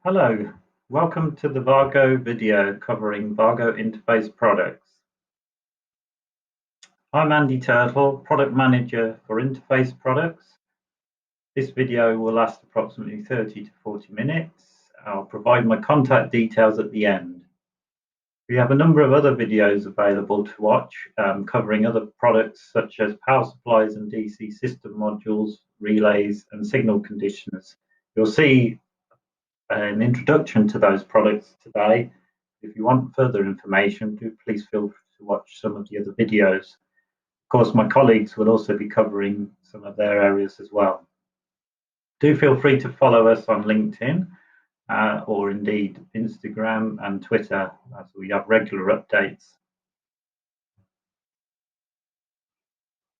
Hello, welcome to the WAGO video covering WAGO interface products. I'm Andy Turtle, Product Manager for Interface Products. This video will last approximately 30 to 40 minutes. I'll provide my contact details at the end. We have a number of other videos available to watch covering other products such as power supplies and DC system modules, relays and signal conditioners. You'll see an introduction to those products today. If you want further information, do please feel free to watch some of the other videos. Of course, my colleagues will also be covering some of their areas as well. Do feel free to follow us on LinkedIn or indeed Instagram and Twitter, as we have regular updates.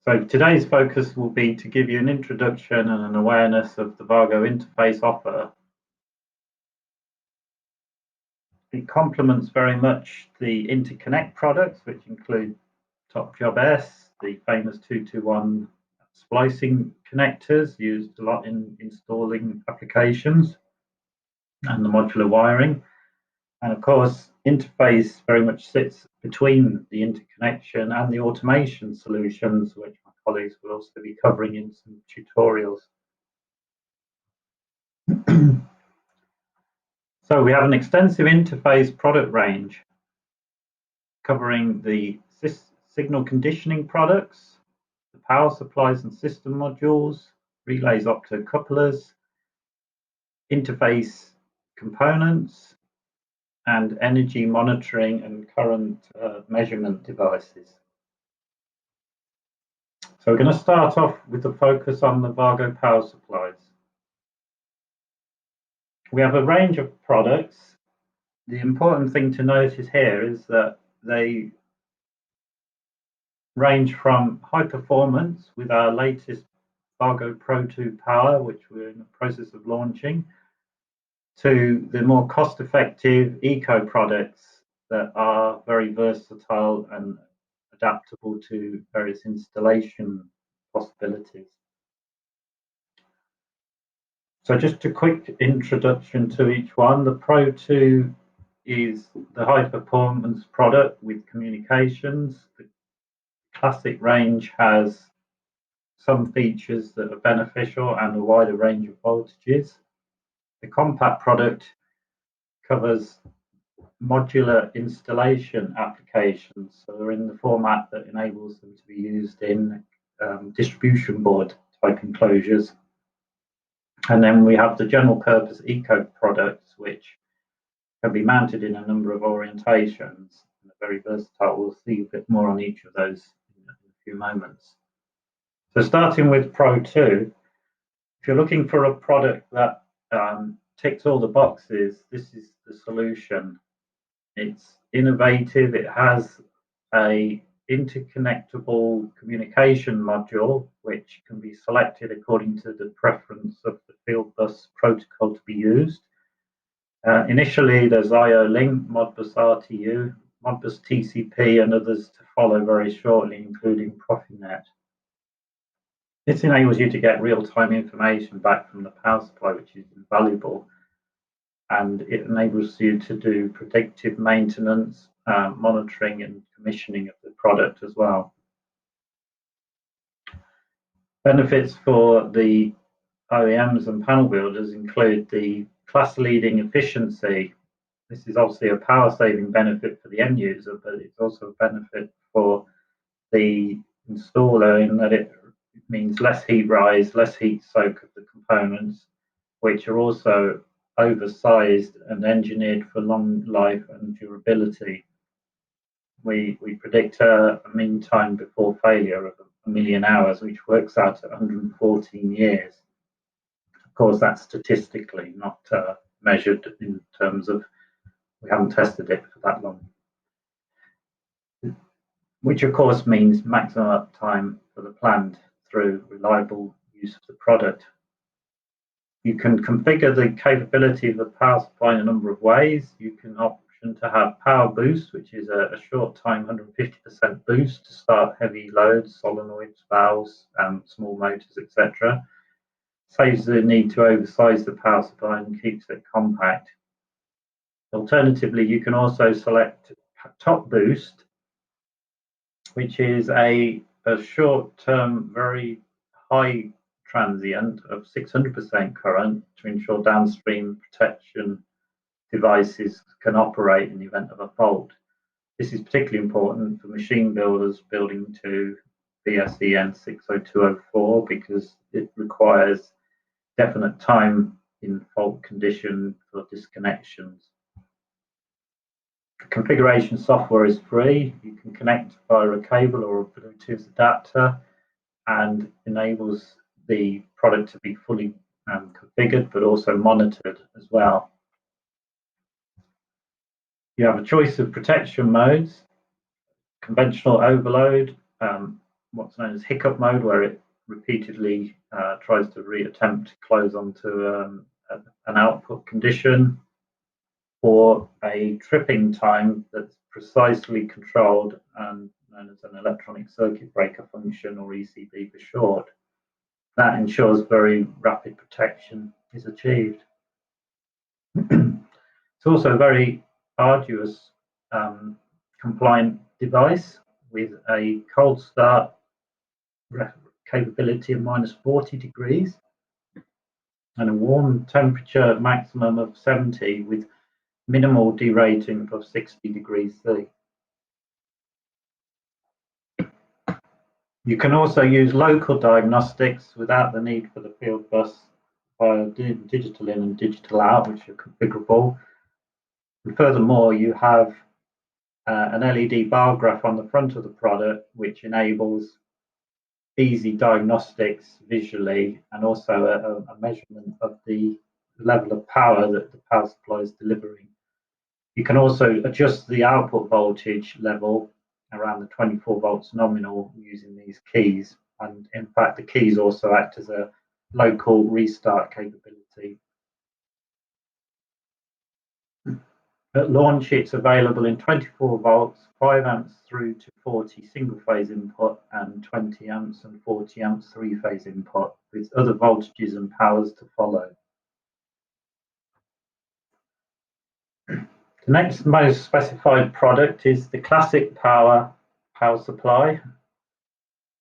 So today's focus will be to give you an introduction and an awareness of the WAGO interface offer. It complements very much the interconnect products, which include Top Job S, the famous 221 splicing connectors used a lot in installing applications, and the modular wiring. And of course, interface very much sits between the interconnection and the automation solutions, which my colleagues will also be covering in some tutorials. So we have an extensive interface product range covering the signal conditioning products, the power supplies and system modules, relays, optocouplers, interface components, and energy monitoring and current measurement devices. So we're going to start off with a focus on the WAGO power supplies. We have a range of products. The important thing to notice here is that they range from high performance with our latest WAGO Pro 2 power, which we're in the process of launching, to the more cost-effective eco products that are very versatile and adaptable to various installation possibilities. So just a quick introduction to each one. The Pro 2 is the high performance product with communications. The classic range has some features that are beneficial and a wider range of voltages. The compact product covers modular installation applications, so they're in the format that enables them to be used in distribution board type enclosures. And then we have the general purpose eco products, which can be mounted in a number of orientations and are very versatile. We'll see a bit more on each of those in a few moments. So starting with Pro 2, if you're looking for a product that ticks all the boxes, this is the solution. It's innovative. It has a interconnectable communication module, which can be selected according to the preference of the field bus protocol to be used. Initially, there's IO Link, Modbus RTU, Modbus TCP, and others to follow very shortly, including Profinet. This enables you to get real-time information back from the power supply, which is invaluable, and it enables you to do predictive maintenance, monitoring and commissioning of the product as well. Benefits for the OEMs and panel builders include the class-leading efficiency. This is obviously a power-saving benefit for the end user, but it's also a benefit for the installer in that it means less heat rise, less heat soak of the components, which are also oversized and engineered for long life and durability. We predict a mean time before failure of 1 million hours, which works out at 114 years. Of course, that's statistically, not measured in terms of, we haven't tested it for that long. Which of course means maximum uptime for the plant through reliable use of the product. You can configure the capability of the power supply in a number of ways. You can option to have power boost, which is a short time 150% boost to start heavy loads, solenoids, valves, small motors, etc. saves the need to oversize the power supply and keeps it compact. Alternatively, you can also select top boost, which is a short-term, very high transient of 600% current to ensure downstream protection devices can operate in the event of a fault. This is particularly important for machine builders building to BSEN 60204 because it requires definite time in fault condition for disconnections. The configuration software is free. You can connect via a cable or a Bluetooth adapter and enables the product to be fully configured but also monitored as well. You have a choice of protection modes: conventional overload, what's known as hiccup mode, where it repeatedly tries to reattempt to close onto an output condition, or a tripping time that's precisely controlled and known as an electronic circuit breaker function, or ECB for short. That ensures very rapid protection is achieved. It's also a very arduous compliant device with a cold start capability of -40 degrees and a warm temperature maximum of 70 with minimal derating of 60 degrees C. You can also use local diagnostics without the need for the field bus via digital in and digital out, which are configurable. And furthermore, you have an LED bar graph on the front of the product, which enables easy diagnostics visually and also a measurement of the level of power that the power supply is delivering. You can also adjust the output voltage level around the 24 volts nominal using these keys. And in fact, the keys also act as a local restart capability. At launch, it's available in 24 volts, 5 amps through to 40 single-phase input, and 20 amps and 40 amps three-phase input, with other voltages and powers to follow. The next most specified product is the classic power supply,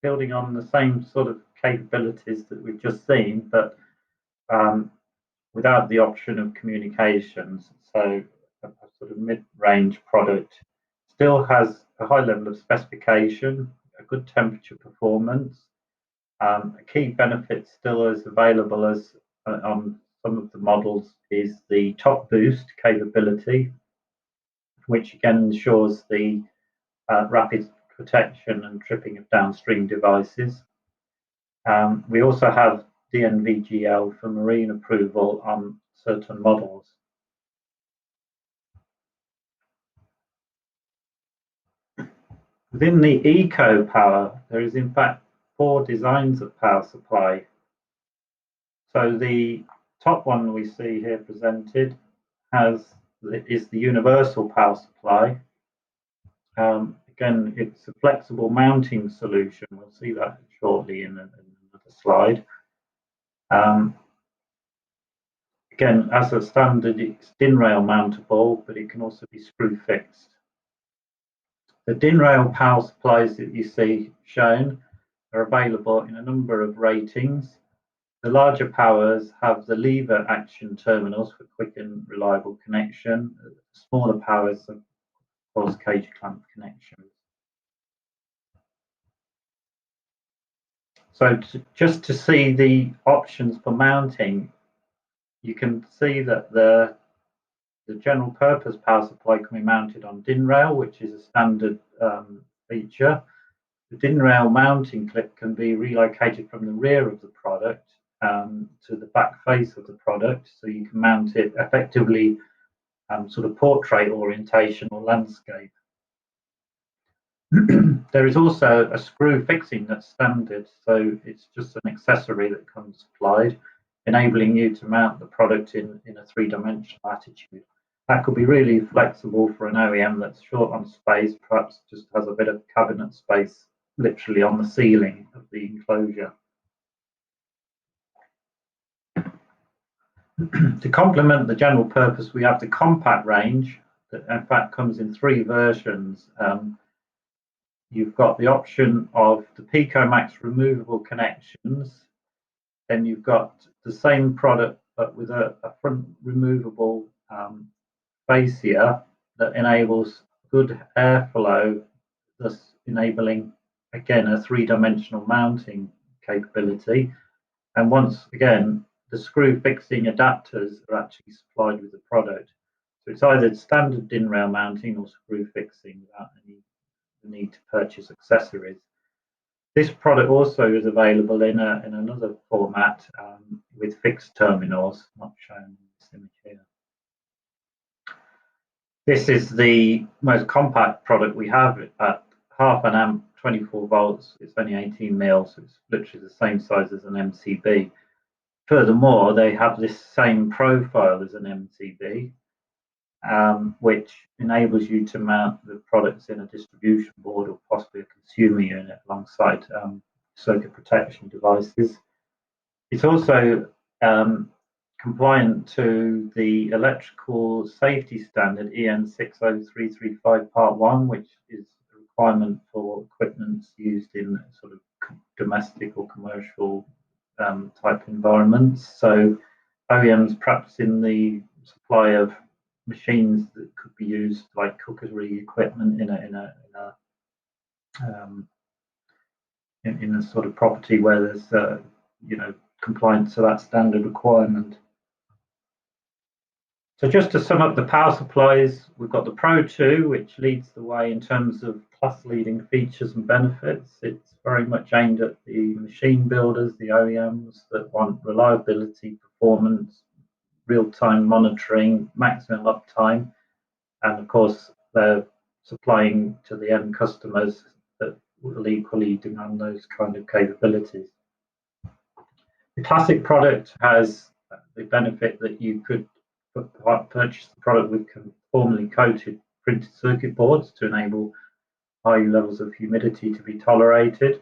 building on the same sort of capabilities that we've just seen, but without the option of communications. So a sort of mid-range product still has a high level of specification, a good temperature performance. A key benefit still is available as on some of the models is the top boost capability, which again ensures the rapid protection and tripping of downstream devices. We also have DNVGL for marine approval on certain models. Within the eco power, there is in fact 4 designs of power supply. So the top one we see here presented is the universal power supply. Again, it's a flexible mounting solution. We'll see that shortly in another slide. Again, as a standard, it's DIN rail mountable, but it can also be screw fixed. The DIN rail power supplies that you see shown are available in a number of ratings. The larger powers have the lever action terminals for quick and reliable connection. The smaller powers have, of course, cage clamp connections. So just to see the options for mounting, you can see that the general purpose power supply can be mounted on DIN rail, which is a standard feature. The DIN rail mounting clip can be relocated from the rear of the product to the back face of the product, so you can mount it effectively sort of portrait orientation or landscape. There is also a screw fixing that's standard, so it's just an accessory that comes supplied, enabling you to mount the product in a 3-dimensional attitude. That could be really flexible for an OEM that's short on space, perhaps just has a bit of cabinet space literally on the ceiling of the enclosure. To complement the general purpose, we have the compact range that in fact comes in 3 versions. You've got the option of the PicoMax removable connections. Then you've got the same product but with a front removable fascia that enables good airflow, thus enabling again a 3-dimensional mounting capability. And once again, the screw fixing adapters are actually supplied with the product. So it's either standard DIN rail mounting or screw fixing without any need to purchase accessories. This product also is available in another format with fixed terminals, not shown in this image here. This is the most compact product we have at half an amp, 24 volts. It's only 18 mil, so it's literally the same size as an MCB. Furthermore, they have this same profile as an MCB, which enables you to mount the products in a distribution board or possibly a consumer unit alongside circuit protection devices. It's also compliant to the electrical safety standard EN 60335 Part 1, which is a requirement for equipment used in sort of domestic or commercial type environments. So OEMs perhaps in the supply of machines that could be used like cookery equipment in a sort of property where there's compliance to that standard requirement. So just to sum up the power supplies, we've got the Pro 2, which leads the way in terms of class-leading features and benefits. It's very much aimed at the machine builders, the OEMs that want reliability, performance, real-time monitoring, maximum uptime, and of course they're supplying to the end customers that will equally demand those kind of capabilities. The classic product has the benefit that you could purchase the product with conformally coated printed circuit boards to enable high levels of humidity to be tolerated.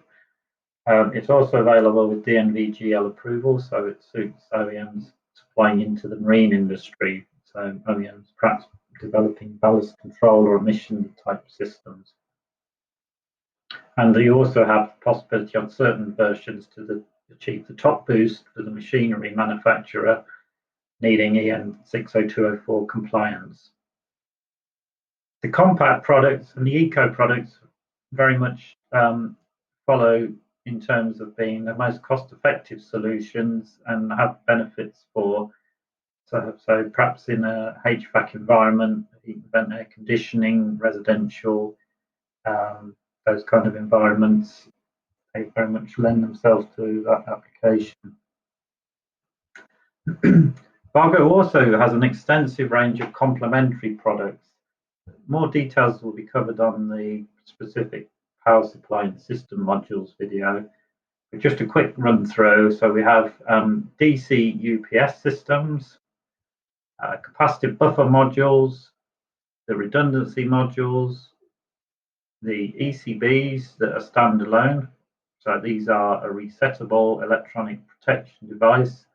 It's also available with DNV-GL approval, so it suits OEMs supplying into the marine industry, so OEMs perhaps developing ballast control or emission type systems. And you also have the possibility on certain versions to achieve the top boost for the machinery manufacturer needing EN 60204 compliance. The compact products and the eco products very much follow in terms of being the most cost-effective solutions and have benefits for, so perhaps in a HVAC environment, vent air conditioning, residential, those kind of environments, they very much lend themselves to that application. WAGO also has an extensive range of complementary products. More details will be covered on the specific power supply and system modules video. But just a quick run through. So we have DC UPS systems, capacitive buffer modules, the redundancy modules, the ECBs that are standalone. So these are a resettable electronic protection device,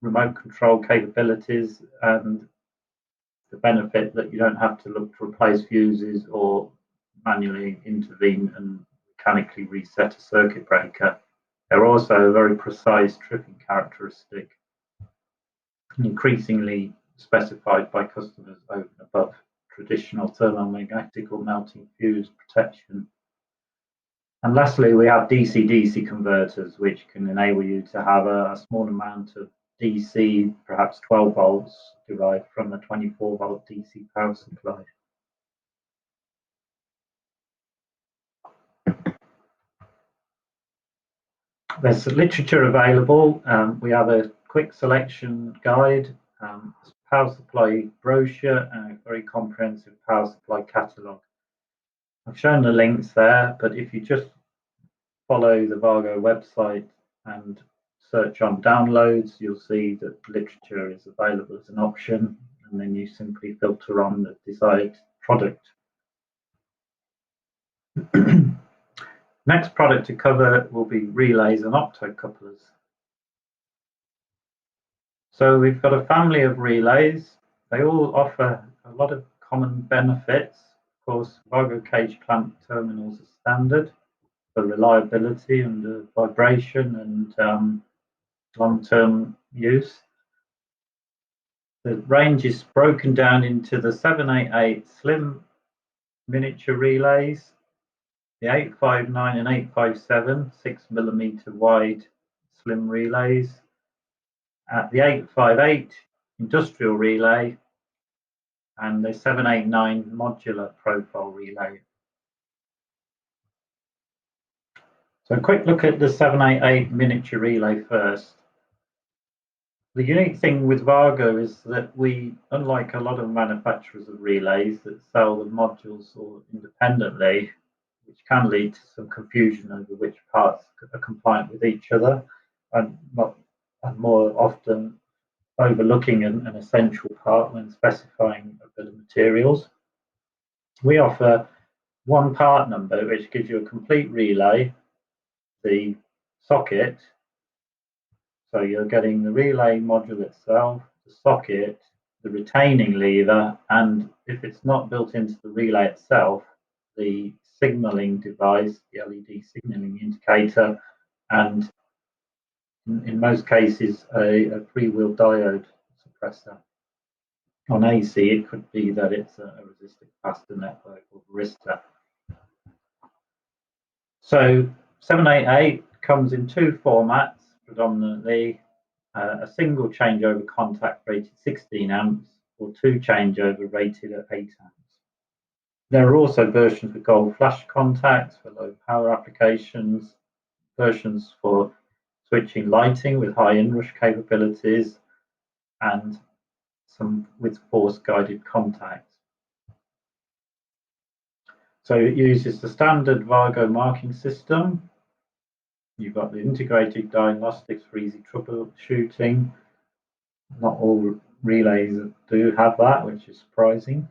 remote control capabilities, and the benefit that you don't have to look to replace fuses or manually intervene and mechanically reset a circuit breaker. They're also a very precise tripping characteristic, increasingly specified by customers over and above traditional thermomagnetic or melting fuse protection. And lastly, we have DC-DC converters, which can enable you to have a small amount of DC, perhaps 12 volts, derived from a 24-volt DC power supply. There's literature available. We have a quick selection guide, power supply brochure, and a very comprehensive power supply catalogue. I've shown the links there, but if you just follow the WAGO website and search on downloads, you'll see that literature is available as an option, and then you simply filter on the desired product. Next product to cover will be relays and optocouplers. So we've got a family of relays. They all offer a lot of common benefits. Of course, WAGO cage clamp terminals are standard for reliability and vibration and long-term use. The range is broken down into the 788 slim miniature relays, the 859 and 857 6mm wide slim relays, the 858 industrial relay, and the 789 modular profile relay. So a quick look at the 788 miniature relay first. The unique thing with WAGO is that we, unlike a lot of manufacturers of relays that sell the modules all independently, which can lead to some confusion over which parts are compliant with each other, and more often overlooking an essential part when specifying a bill of materials. We offer one part number which gives you a complete relay, the socket, so you're getting the relay module itself, the socket, the retaining lever, and if it's not built into the relay itself, the signaling device, the LED signaling indicator, and in most cases a free-wheel diode suppressor. On AC, it could be that it's a resistive capacitor network or resistor. So 788 comes in two formats predominantly, a single changeover contact rated 16 amps or two changeover rated at 8 amps. There are also versions with gold flash contacts for low power applications, versions for switching lighting with high inrush capabilities, and some with force guided contacts. So it uses the standard WAGO marking system. You've got the integrated diagnostics for easy troubleshooting. Not all relays do have that, which is surprising.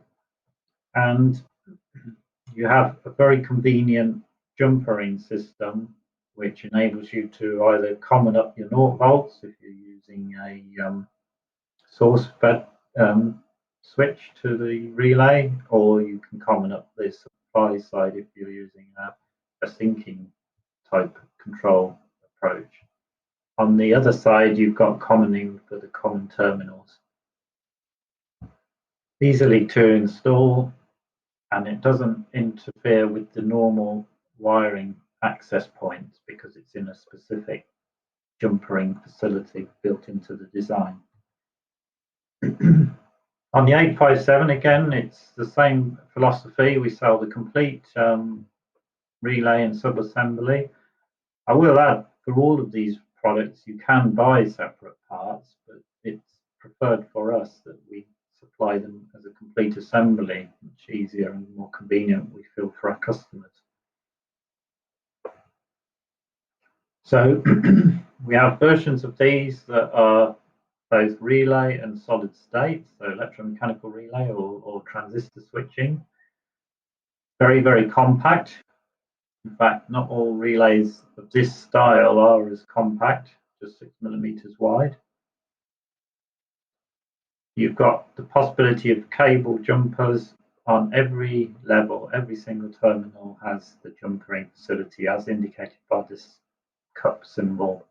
And you have a very convenient jumpering system, which enables you to either common up your 0 volts if you're using a source fed switch to the relay, or you can common up the supply side if you're using a syncing type control approach. On the other side, you've got commoning for the common terminals. Easily to install, and it doesn't interfere with the normal wiring access points because it's in a specific jumpering facility built into the design. On the 857, again, it's the same philosophy. We sell the complete relay and sub-assembly. I will add, for all of these products, you can buy separate parts, but it's preferred for us that we supply them as a complete assembly, much easier and more convenient, we feel, for our customers. So we have versions of these that are both relay and solid state, so electromechanical relay or transistor switching. Very, very compact. In fact, not all relays of this style are as compact, just 6mm wide. You've got the possibility of cable jumpers on every level. Every single terminal has the jumpering facility as indicated by this cup symbol.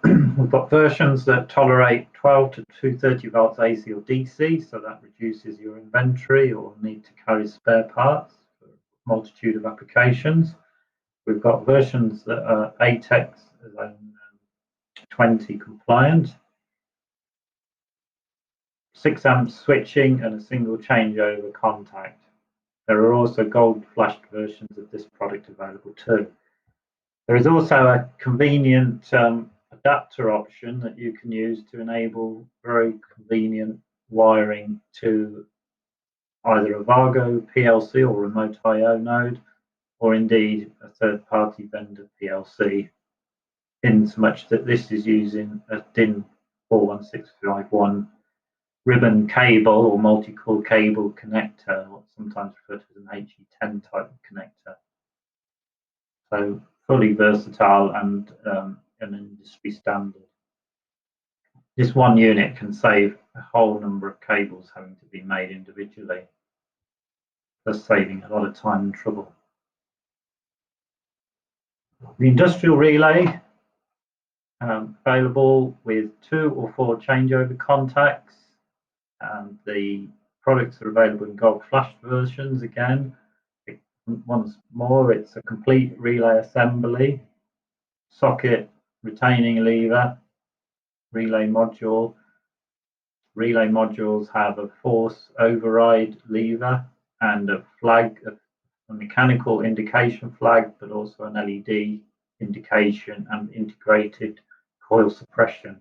We've got versions that tolerate 12 to 230 volts AC or DC, so that reduces your inventory or need to carry spare parts for a multitude of applications. We've got versions that are ATEX Zone 20 compliant, 6 amp switching, and a single changeover contact. There are also gold flashed versions of this product available too. There is also a convenient adapter option that you can use to enable very convenient wiring to either a WAGO PLC or remote I/O node, or indeed a third-party vendor PLC, in so much that this is using a DIN 41651 ribbon cable or multi-core cable connector, what's sometimes referred to as an HE10 type connector. So fully versatile and an industry standard. This one unit can save a whole number of cables having to be made individually, thus saving a lot of time and trouble. The industrial relay, available with 2 or 4 changeover contacts, and the products are available in gold flash versions again. Once more, it's a complete relay assembly, socket, retaining lever, relay module. Relay modules have a force override lever and a flag, a mechanical indication flag, but also an LED indication and integrated coil suppression.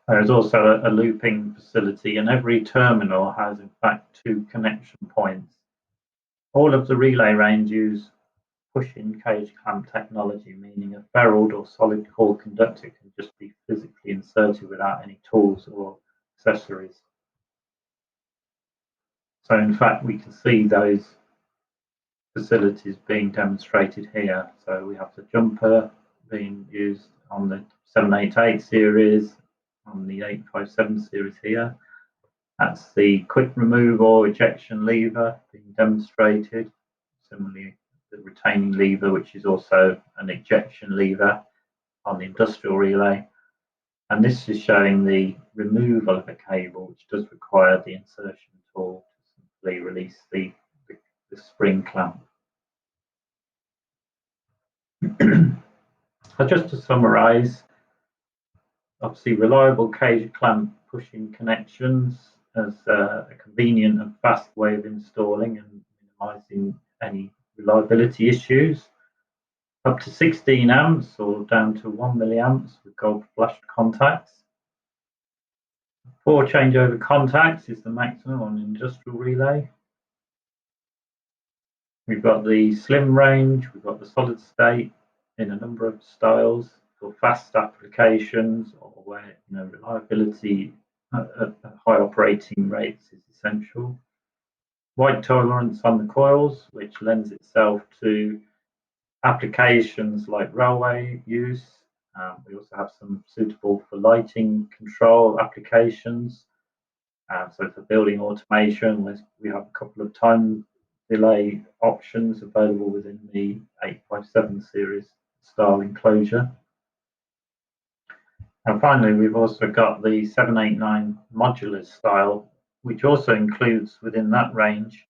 There's also a looping facility, and every terminal has in fact 2 connection points. All of the relay range use push-in cage clamp technology, meaning a ferruled or solid core conductor can just be physically inserted without any tools or accessories. So in fact we can see those facilities being demonstrated here. So we have the jumper being used on the 788 series, on the 857 series here. That's the quick remove or ejection lever being demonstrated. Similarly, the retaining lever, which is also an ejection lever on the industrial relay. And this is showing the removal of a cable, which does require the insertion tool to simply release the spring clamp. So just to summarize, obviously reliable cage clamp pushing connections as a convenient and fast way of installing and minimizing any reliability issues. Up to 16 amps or down to 1 milliamps with gold flash contacts. 4 changeover contacts is the maximum on an industrial relay. We've got the slim range, we've got the solid state in a number of styles for fast applications or where reliability at high operating rates is essential. Wide tolerance on the coils, which lends itself to applications like railway use. We also have some suitable for lighting control applications. So for building automation, we have a couple of time delay options available within the 857 series style enclosure. And finally, we've also got the 789 modular style, which also includes within that range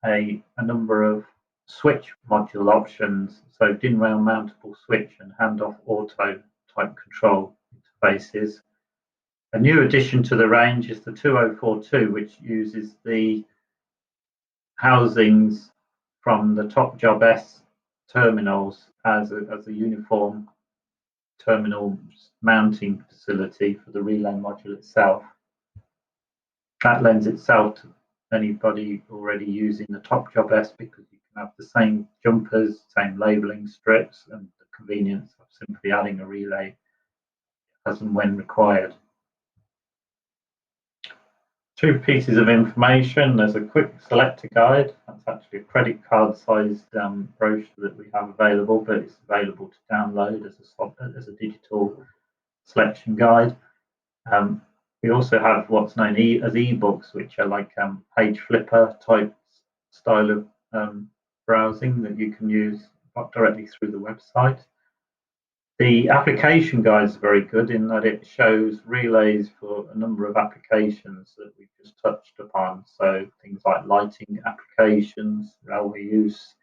a number of switch module options, so DIN rail mountable switch and handoff auto type control interfaces. A new addition to the range is the 2042, which uses the housings from the top job S terminals as a uniform terminal mounting facility for the relay module itself. That lends itself to anybody already using the top job S because you can have the same jumpers, same labelling strips, and the convenience of simply adding a relay as and when required. 2 pieces of information. There's a quick selector guide. That's actually a credit card sized brochure that we have available, but it's available to download as a digital selection guide. We also have what's known as ebooks, which are like page flipper type style of browsing that you can use directly through the website. The application guide is very good in that it shows relays for a number of applications that we've just touched upon. So things like lighting applications, railway use,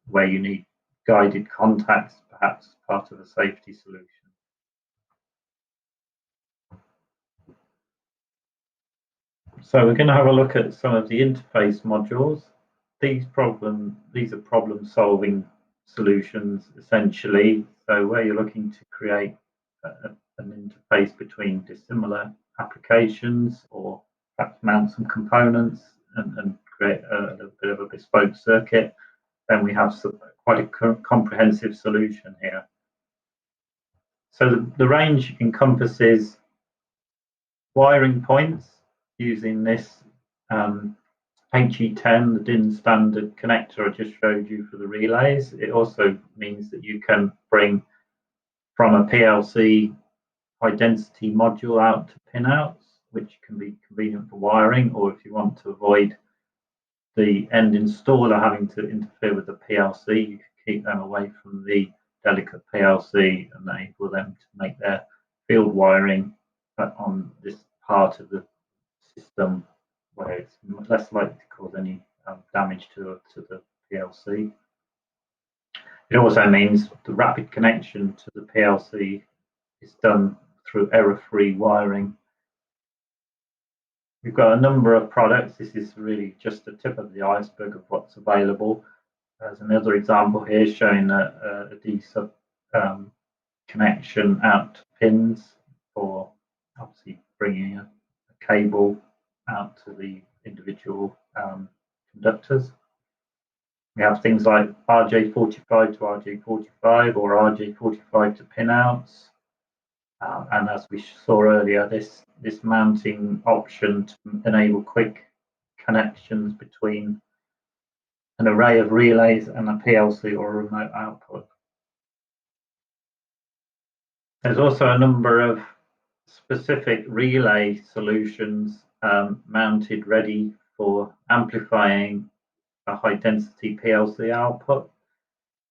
where you need guided contacts, perhaps part of a safety solution. So we're going to have a look at some of the interface modules. These are problem-solving solutions essentially. So where you're looking to create an interface between dissimilar applications, or perhaps mount some components and create a little bit of a bespoke circuit, then we have quite a comprehensive solution here. So the range encompasses wiring points using this HE10, the DIN standard connector I just showed you for the relays. It also means that you can bring from a PLC high density module out to pinouts, which can be convenient for wiring, or if you want to avoid the end installer having to interfere with the PLC, you can keep them away from the delicate PLC and enable them to make their field wiring on this part of the system where it's less likely to cause any damage to the PLC. It also means the rapid connection to the PLC is done through error-free wiring. We've got a number of products. This is really just the tip of the iceberg of what's available. There's another example here showing a D-sub connection out to pins for obviously bringing a cable out to the individual conductors. We have things like RJ45 to RJ45 or RJ45 to pinouts. And as we saw earlier, this mounting option to enable quick connections between an array of relays and a PLC or a remote output. There's also a number of specific relay solutions mounted ready for amplifying a high density PLC output.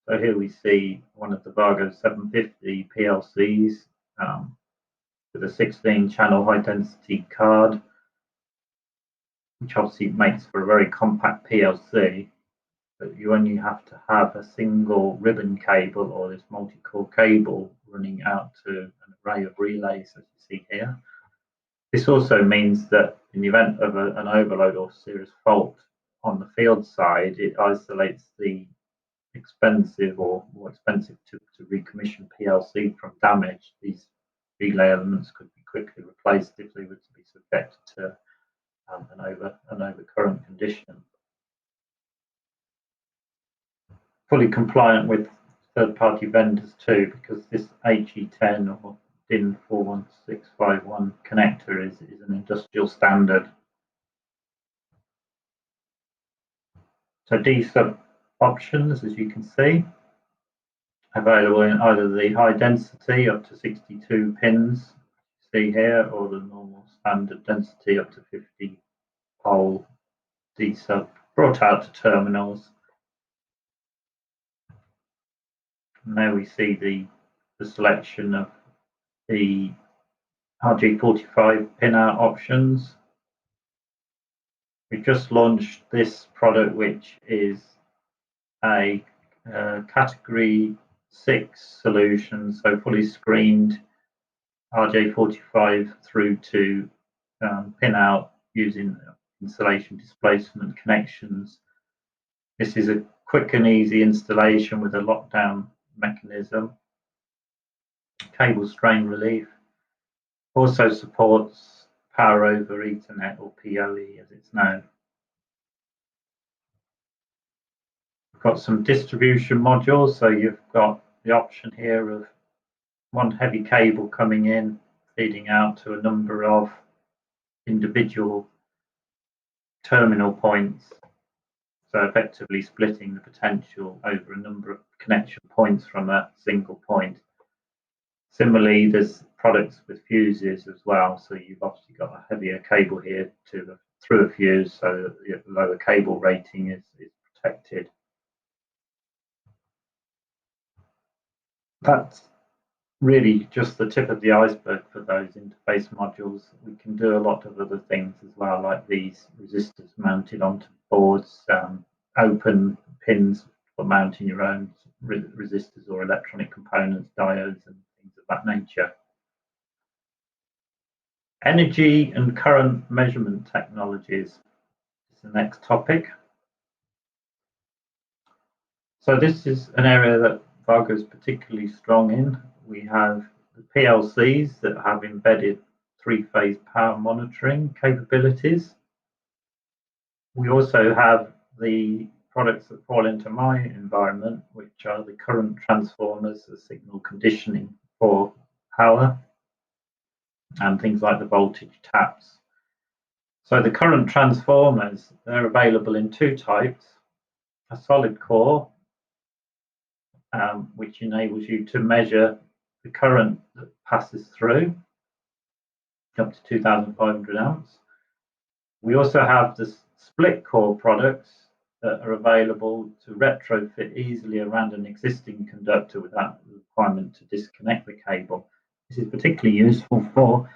So here we see one of the WAGO 750 PLCs with a 16 channel high density card, which obviously makes for a very compact PLC, but you only have to have a single ribbon cable or this multi-core cable running out to an array of relays, as you see here. This also means that in the event of an overload or serious fault on the field side, it isolates the expensive or more expensive to recommission PLC from damage. These relay elements could be quickly replaced if they were to be subjected to an overcurrent condition. Fully compliant with third-party vendors too, because this HE10 or DIN 41651 connector is an industrial standard. So D-sub options, as you can see, available in either the high density up to 62 pins, see here, or the normal standard density up to 50 pole D-sub brought out to terminals. And there we see the selection of the RJ45 pinout options. We just launched this product, which is a category 6 solution, so fully screened RJ45 through to pinout using insulation displacement connections. This is a quick and easy installation with a lockdown mechanism, cable strain relief. Also supports power over Ethernet or PoE as it's known. We've got some distribution modules, so you've got the option here of one heavy cable coming in, feeding out to a number of individual terminal points, so effectively splitting the potential over a number of connection points from a single point. Similarly, there's products with fuses as well, so you've obviously got a heavier cable here through a fuse, so that the lower cable rating is protected. That's really just the tip of the iceberg for those interface modules. We can do a lot of other things as well, like these resistors mounted onto boards, open pins for mounting your own resistors or electronic components, diodes and things of that nature. Energy and current measurement technologies is the next topic. So this is an area that WAGO is particularly strong in. We have the PLCs that have embedded three-phase power monitoring capabilities. We also have the products that fall into my environment, which are the current transformers, the signal conditioning for power, and things like the voltage taps. So the current transformers, they're available in two types: a solid core, which enables you to measure the current that passes through up to 2,500 amps. We also have the split core products that are available to retrofit easily around an existing conductor without the requirement to disconnect the cable. This is particularly useful for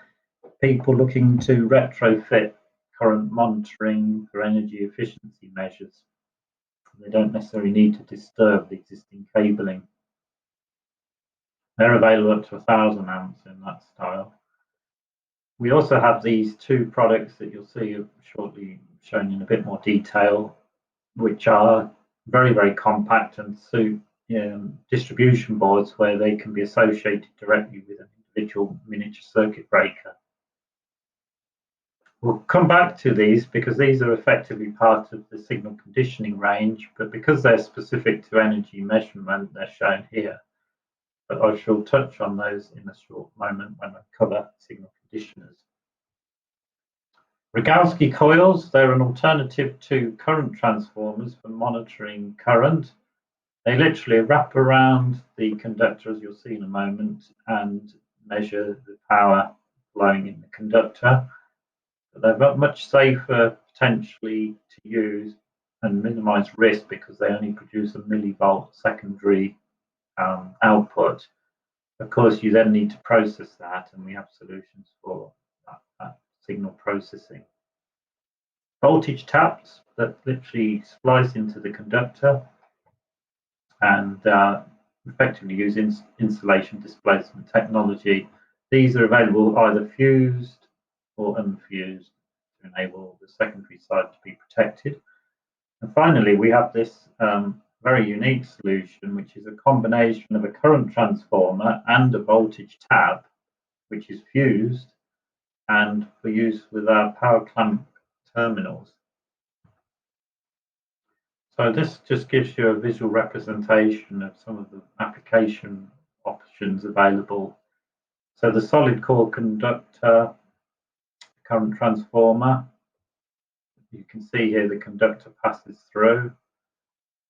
people looking to retrofit current monitoring for energy efficiency measures. They don't necessarily need to disturb the existing cabling. They're available up to 1,000 amps in that style. We also have these two products that you'll see shortly shown in a bit more detail, which are very, very compact and suit distribution boards where they can be associated directly with an individual miniature circuit breaker. We'll come back to these because these are effectively part of the signal conditioning range, but because they're specific to energy measurement, they're shown here. But I shall touch on those in a short moment when I cover signal conditioners. Rogowski coils, they're an alternative to current transformers for monitoring current. They literally wrap around the conductor, as you'll see in a moment, and measure the power flowing in the conductor. But they're much safer potentially to use and minimize risk because they only produce a millivolt secondary output. Of course, you then need to process that, and we have solutions for that signal processing. Voltage taps that literally splice into the conductor and effectively use insulation displacement technology. These are available either fused or unfused to enable the secondary side to be protected. And finally, we have this very unique solution, which is a combination of a current transformer and a voltage tap, which is fused and for use with our power clamp terminals. So this just gives you a visual representation of some of the application options available. So the solid core conductor, current transformer, you can see here the conductor passes through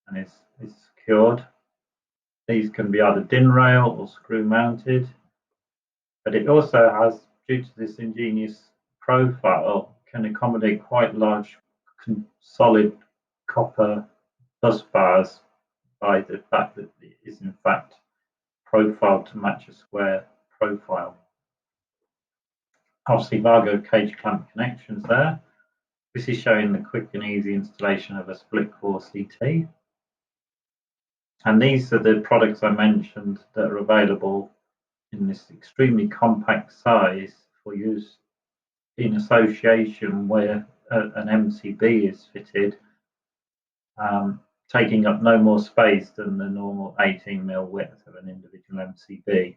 and is secured. These can be either DIN rail or screw mounted, but it also has, due to this ingenious profile, can accommodate quite large solid copper bus bars by the fact that it is in fact profiled to match a square profile. Obviously, WAGO cage clamp connections there. This is showing the quick and easy installation of a split core CT. And these are the products I mentioned that are available in this extremely compact size for use in association where an MCB is fitted, taking up no more space than the normal 18mm width of an individual MCB.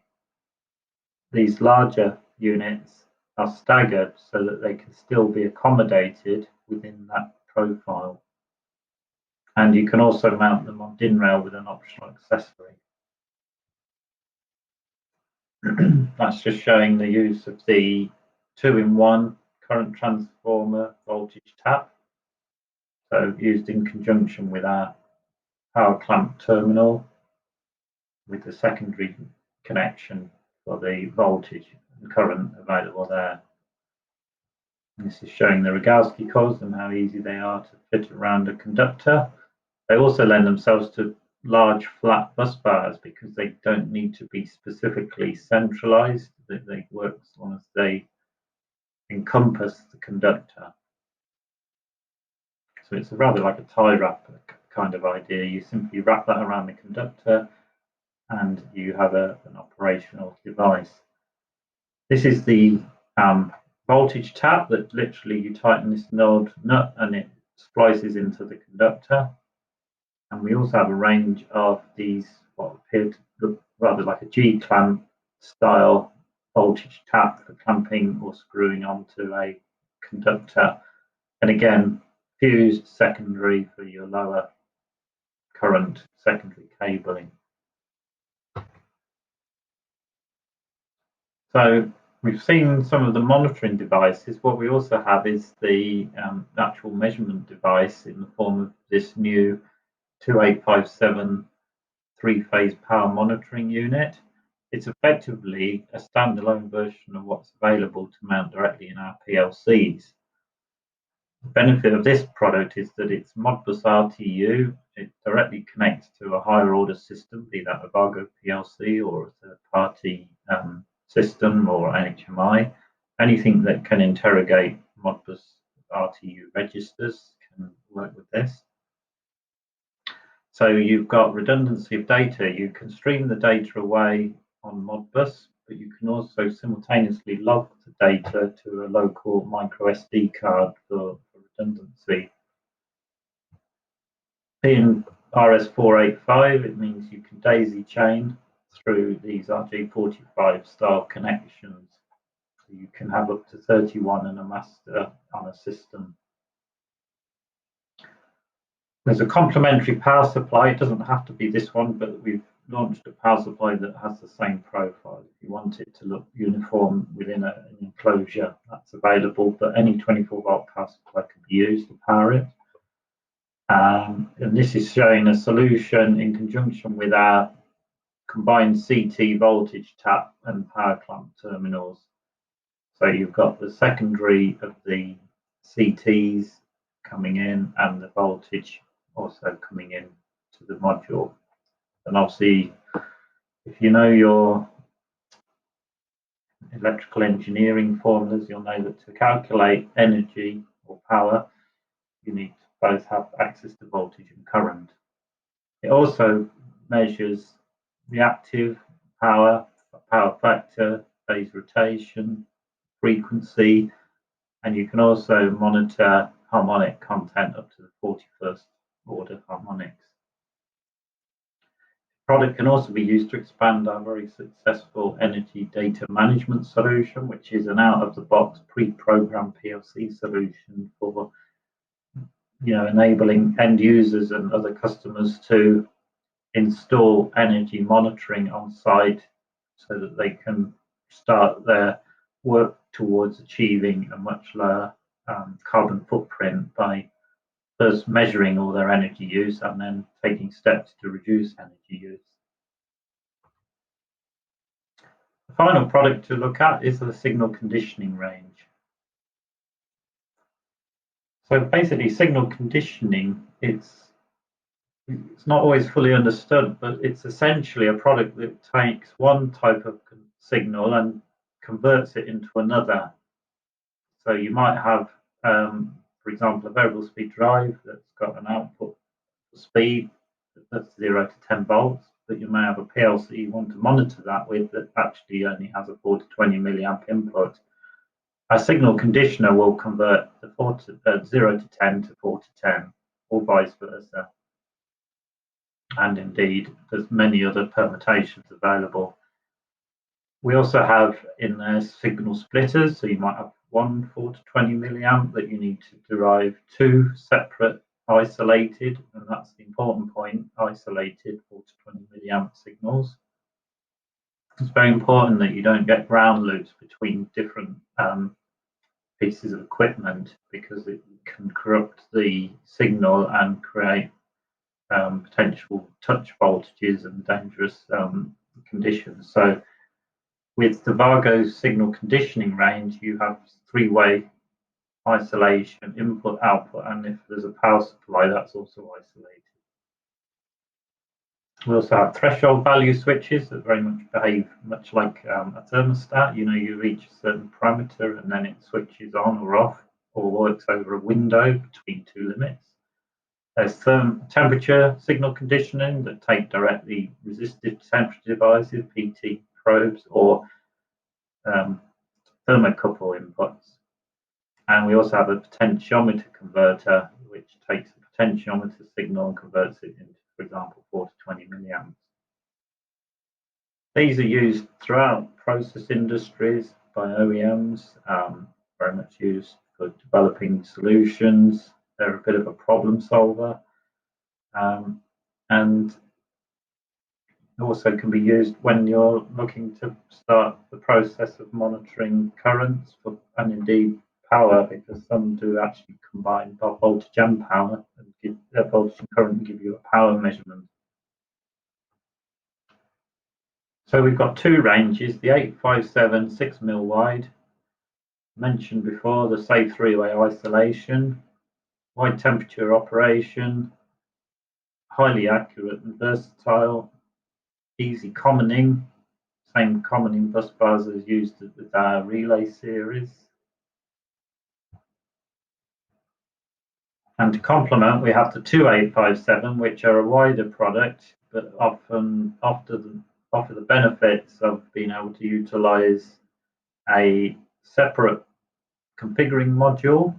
These larger units are staggered so that they can still be accommodated within that profile. And you can also mount them on DIN rail with an optional accessory. That's just showing the use of the 2-in-1 current transformer voltage tap. So used in conjunction with our power clamp terminal with the secondary connection for the voltage and current available there. And this is showing the Rogowski coils and how easy they are to fit around a conductor. They also lend themselves to large flat bus bars because they don't need to be specifically centralized. They work as long as they encompass the conductor. So it's rather like a tie wrap kind of idea. You simply wrap that around the conductor and you have an operational device. This is the voltage tap that literally you tighten this nut and it splices into the conductor. And we also have a range of these, what appear to look rather like a G-clamp style voltage tap for clamping or screwing onto a conductor. And again, fused secondary for your lower current secondary cabling. So We've seen some of the monitoring devices. What we also have is the actual measurement device in the form of this new 2857 three-phase power monitoring unit. It's effectively a standalone version of what's available to mount directly in our PLCs. The benefit of this product is that it's Modbus RTU. It directly connects to a higher order system, be that a WAGO PLC or a third-party system or HMI. Anything that can interrogate Modbus RTU registers can work with this. So you've got redundancy of data. You can stream the data away on Modbus, but you can also simultaneously log the data to a local micro SD card for redundancy. Being RS485, it means you can daisy chain through these RJ45 style connections. So you can have up to 31 and a master on a system. There's a complementary power supply. It doesn't have to be this one, but we've launched a power supply that has the same profile. If you want it to look uniform within an enclosure, that's available, but any 24-volt power supply can be used to power it. And this is showing a solution in conjunction with our combined CT voltage tap and power clamp terminals. So you've got the secondary of the CTs coming in and the voltage also coming in to the module. And obviously, if you know your electrical engineering formulas, you'll know that to calculate energy or power, you need to both have access to voltage and current. It also measures reactive power, power factor, phase rotation, frequency, and you can also monitor harmonic content up to the 41st order harmonics. The product can also be used to expand our very successful energy data management solution, which is an out-of-the-box pre-programmed PLC solution for enabling end users and other customers to install energy monitoring on site so that they can start their work towards achieving a much lower carbon footprint by first measuring all their energy use and then taking steps to reduce energy use. The final product to look at is the signal conditioning range. So basically, signal conditioning, it's not always fully understood, but it's essentially a product that takes one type of signal and converts it into another. So you might have, for example, a variable speed drive that's got an output speed that's 0 to 10 volts, but you may have a PLC you want to monitor that with that actually only has a 4 to 20 milliamp input. A signal conditioner will convert the 0 to 10 to 4 to 10, or vice versa. And indeed, there's many other permutations available. We also have in there signal splitters, so you might have one 4 to 20 milliamp that you need to derive two separate isolated, and that's the important point, isolated 4 to 20 milliamp signals. It's very important that you don't get ground loops between different pieces of equipment, because it can corrupt the signal and create potential touch voltages and dangerous conditions. So with the WAGO signal conditioning range, you have three-way isolation, input, output, and if there's a power supply, that's also isolated. We also have threshold value switches that very much behave much like a thermostat. You reach a certain parameter and then it switches on or off, or works over a window between two limits. There's temperature signal conditioning that take directly resistive temperature devices, PT probes, or thermocouple inputs. And we also have a potentiometer converter, which takes a potentiometer signal and converts it into, for example, 4 to 20 milliamps. These are used throughout process industries by OEMs, very much used for developing solutions. They're a bit of a problem solver. And also can be used when you're looking to start the process of monitoring currents and indeed power, because some do actually combine voltage and power and give voltage and current and give you a power measurement. So we've got two ranges, the 857 6mm wide, mentioned before, the safe three-way isolation, wide temperature operation, highly accurate and versatile, easy commoning, same commoning bus bars as used with our relay series. And to complement, we have the 2857, which are a wider product, but often offer the benefits of being able to utilize a separate configuring module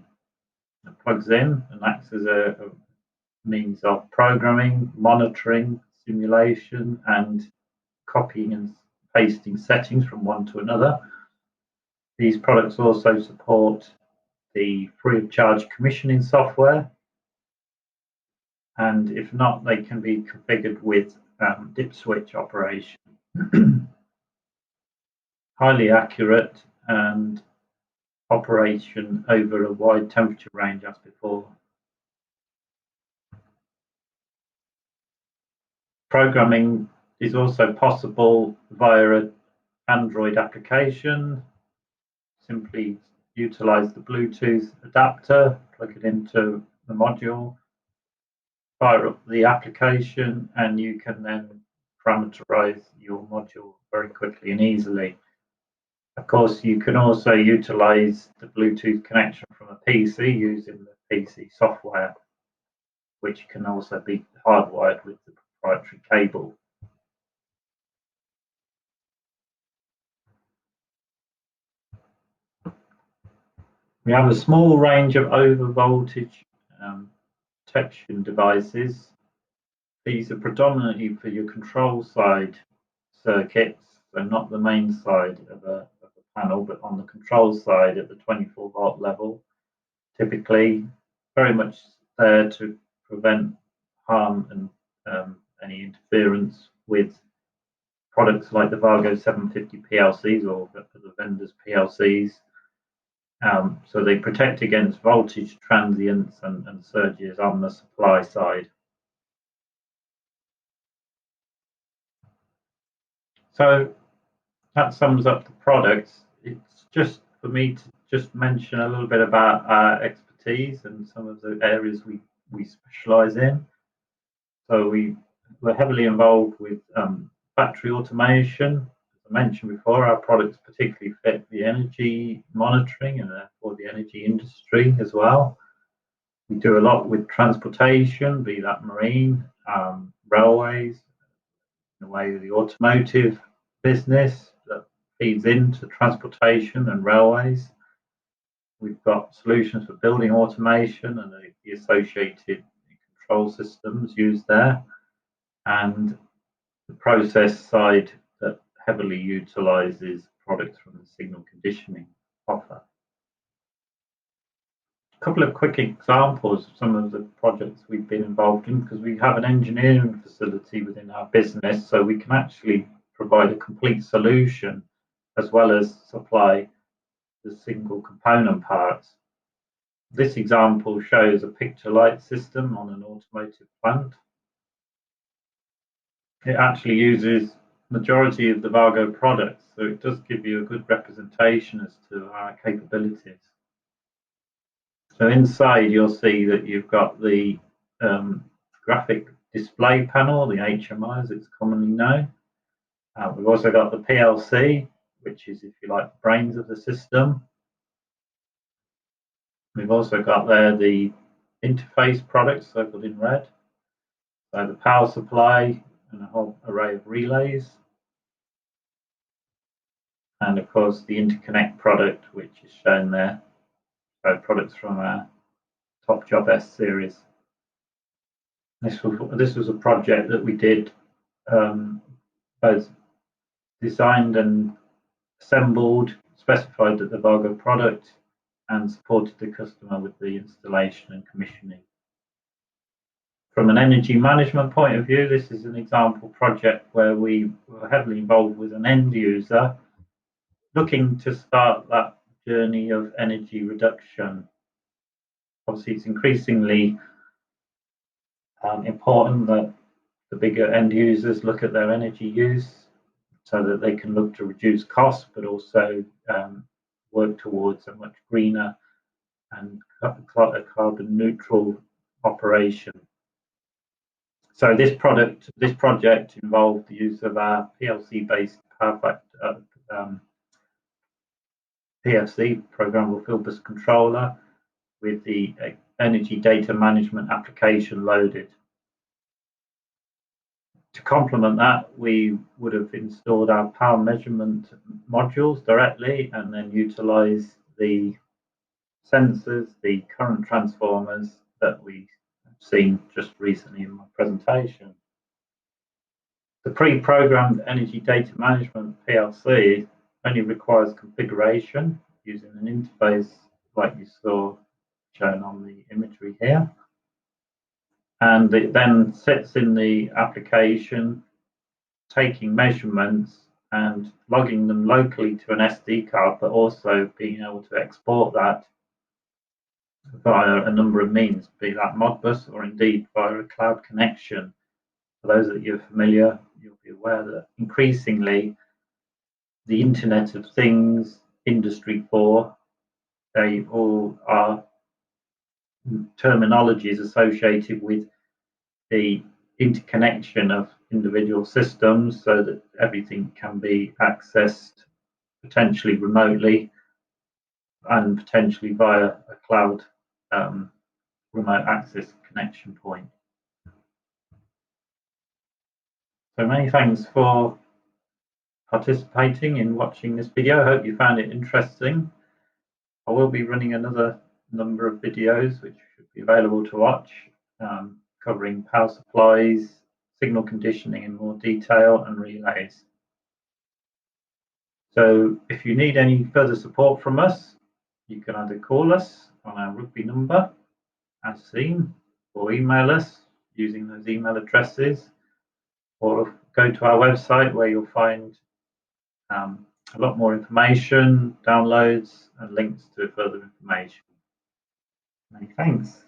that plugs in and acts as a means of programming, monitoring, simulation, and copying and pasting settings from one to another. These products also support the free of charge commissioning software, and if not, they can be configured with dip switch operation. Highly accurate and operation over a wide temperature range as before. Programming is also possible via an Android application. Simply utilize the Bluetooth adapter, plug it into the module, fire up the application, and you can then parameterize your module very quickly and easily. Of course, you can also utilize the Bluetooth connection from a PC using the PC software, which can also be hardwired with the proprietary cable. We have a small range of overvoltage protection devices. These are predominantly for your control side circuits, so not the main side of a panel, but on the control side at the 24-volt level. Typically, very much there to prevent harm and any interference with products like the WAGO 750 PLCs or the vendors' PLCs. So they protect against voltage transients and surges on the supply side. So that sums up the products. It's just for me to just mention a little bit about our expertise and some of the areas we specialize in. So we're heavily involved with factory automation. As I mentioned before, our products particularly fit the energy monitoring and therefore the energy industry as well. We do a lot with transportation, be that marine, railways, in a way the automotive business that feeds into transportation and railways. We've got solutions for building automation and the associated control systems used there, and the process side that heavily utilizes products from the signal conditioning offer. A couple of quick examples of some of the projects we've been involved in, because we have an engineering facility within our business, so we can actually provide a complete solution as well as supply the single component parts. This example shows a picture light system on an automotive plant. It actually uses majority of the WAGO products, so it does give you a good representation as to our capabilities. So inside you'll see that you've got the graphic display panel, the HMI as it's commonly known. We've also got the PLC, which is, if you like, the brains of the system. We've also got there the interface products circled in red. So the power supply and a whole array of relays. And of course the interconnect product, which is shown there. So products from our Top Job S series. This was a project that we did, both designed and assembled, specified the WAGO product, and supported the customer with the installation and commissioning. From an energy management point of view, this is an example project where we were heavily involved with an end user looking to start that journey of energy reduction. Obviously, it's increasingly important that the bigger end users look at their energy use so that they can look to reduce costs, but also work towards a much greener and carbon neutral operation. So this project involved the use of our PLC-based power factor PFC, programmable field bus controller, with the energy data management application loaded. To complement that, we would have installed our power measurement modules directly and then utilize the sensors, the current transformers that we have seen just recently in my presentation. The pre-programmed energy data management PLC only requires configuration using an interface like you saw shown on the imagery here. And it then sits in the application, taking measurements and logging them locally to an SD card, but also being able to export that via a number of means, be that Modbus or indeed via a cloud connection. For those that you're familiar, you'll be aware that increasingly the Internet of Things, Industry 4, they all are terminologies associated with the interconnection of individual systems so that everything can be accessed potentially remotely and potentially via a cloud remote access connection point. So many thanks for participating in watching this video. I hope you found it interesting. I will be running another number of videos which should be available to watch, covering power supplies, signal conditioning in more detail, and relays. So if you need any further support from us, you can either call us on our rugby number as seen, or email us using those email addresses, or go to our website where you'll find a lot more information, downloads, and links to further information. Many thanks.